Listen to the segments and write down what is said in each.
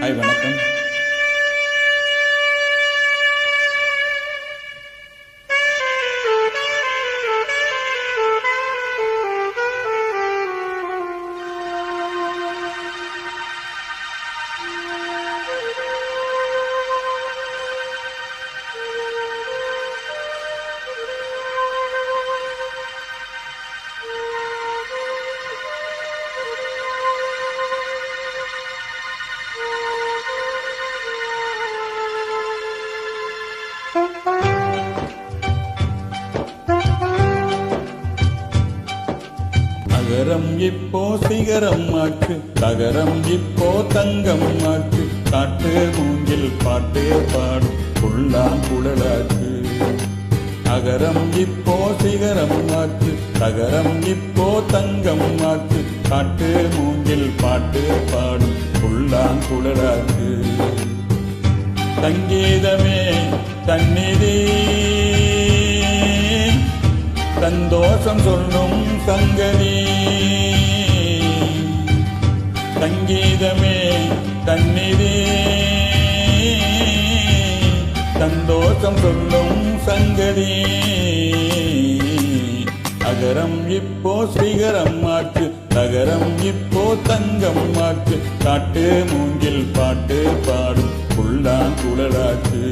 Hi வணக்கம். நகரம் இப்போ சிகரம் ஆக்கு, தகரம் இப்போ தங்கம் ஆக்கு, காட்டு மூங்கில் பாட்டு பாடும் புல்லாங்குழலாக்கு. நகரம் இப்போ சிகரம் ஆக்கு, தகரம் இப்போ தங்கம் ஆக்கு, காட்டு மூங்கில் பாட்டு பாடும் புல்லாங்குழலாக்கு. சங்கீதமே தன்னிதி சந்தோஷம் சொல்லும் சங்கதி, சங்கீதமே தன்னிதி சந்தோஷம் சொல்லும் சங்கதி. அகரம் இப்போ சிகரம் ஆக்கு, தகரம் இப்போ தங்கம் ஆக்கு, காட்டு மூங்கில் பாட்டு பாடும் புல்லாங்குழலாக்கு.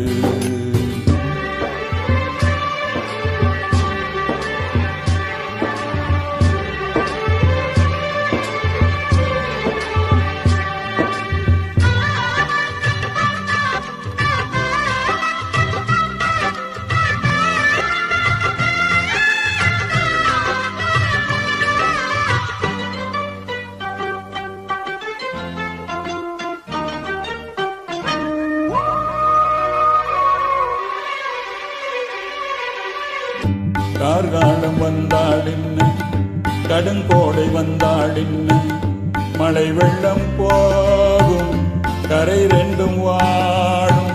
கார்காலம் வந்தாள் என்ன, கடுங்கோடை வந்தாள் என்ன, மழை வெள்ளம் போகும் கரை ரெண்டும் வாழும்.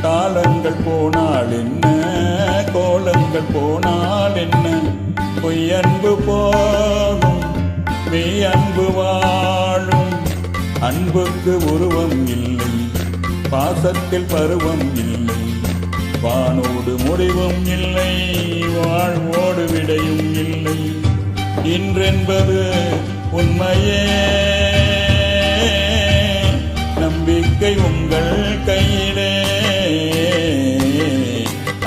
காலங்கள் போனால் என்ன, கோலங்கள் போனால் என்ன, பொய்யன்பு போகும் மெய் அன்பு வாழும். அன்புக்கு உருவம் இல்லை, பாசத்தில் பருவம் இல்லை, வானோடு முடிவும் இல்லை, வாழ்வோடு விடையும் இல்லை. இன்றென்பது உண்மையே, நம்பிக்கை உங்கள் கையிலே.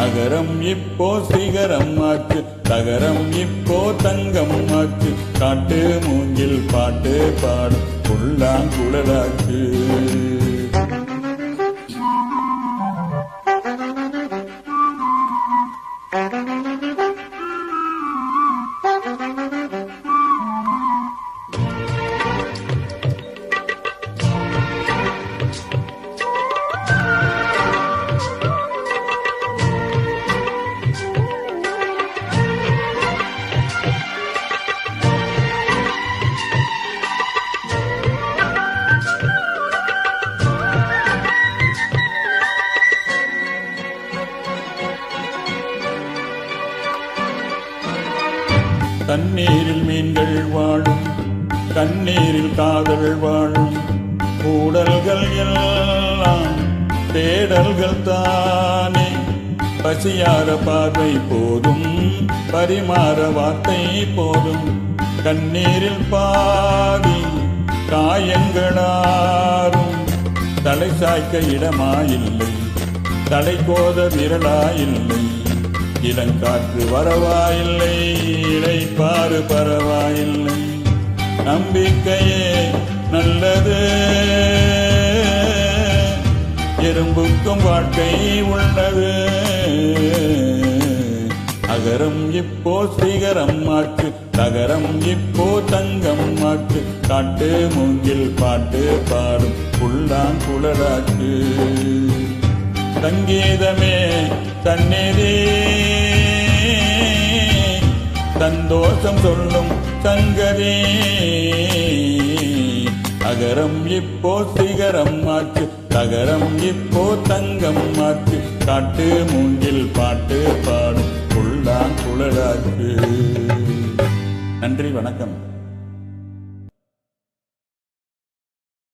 அகரம் இப்போ சிகரம் ஆக்கு, தகரம் இப்போ தங்கம் ஆக்கு, காட்டு மூங்கில் பாட்டு பாடும் புல்லாங்குழலாக்கு. தண்ணீரில் மீன்கள் வாழும், கண்ணீரில் காதல் வாழும். கூடல்கள் எல்லாம் தேடல்கள் தானே, பசியார பார்வை போதும், பரிமாற வார்த்தை போதும். கண்ணீரில் பாதி காயங்களாரும், தலை சாய்க்க இடமாயில்லை, தலை கோத விரலாயில்லை. இளங்காற்று வரவாயில்லை, இளைப்பாறு பரவாயில்லை. நம்பிக்கையே நல்லது, எறும்புக்கும் வாழ்க்கை உள்ளது. அகரம் இப்போ சிகரம் ஆக்கு, தகரம் இப்போ தங்கம் ஆக்கு, காட்டு மூங்கில் பாட்டு பாடும் புல்லாங்குழலாக்கு. சங்கீதமே தன்னிதி சந்தோஷம் சொல்லும் சங்கதி. அகரம் இப்போ சிகரம் ஆக்கு, தகரம் இப்போ தங்கம் ஆக்கு, காட்டு மூங்கில் பாட்டு பாடும் புல்லாங்குழலாக்கு. நன்றி, வணக்கம்.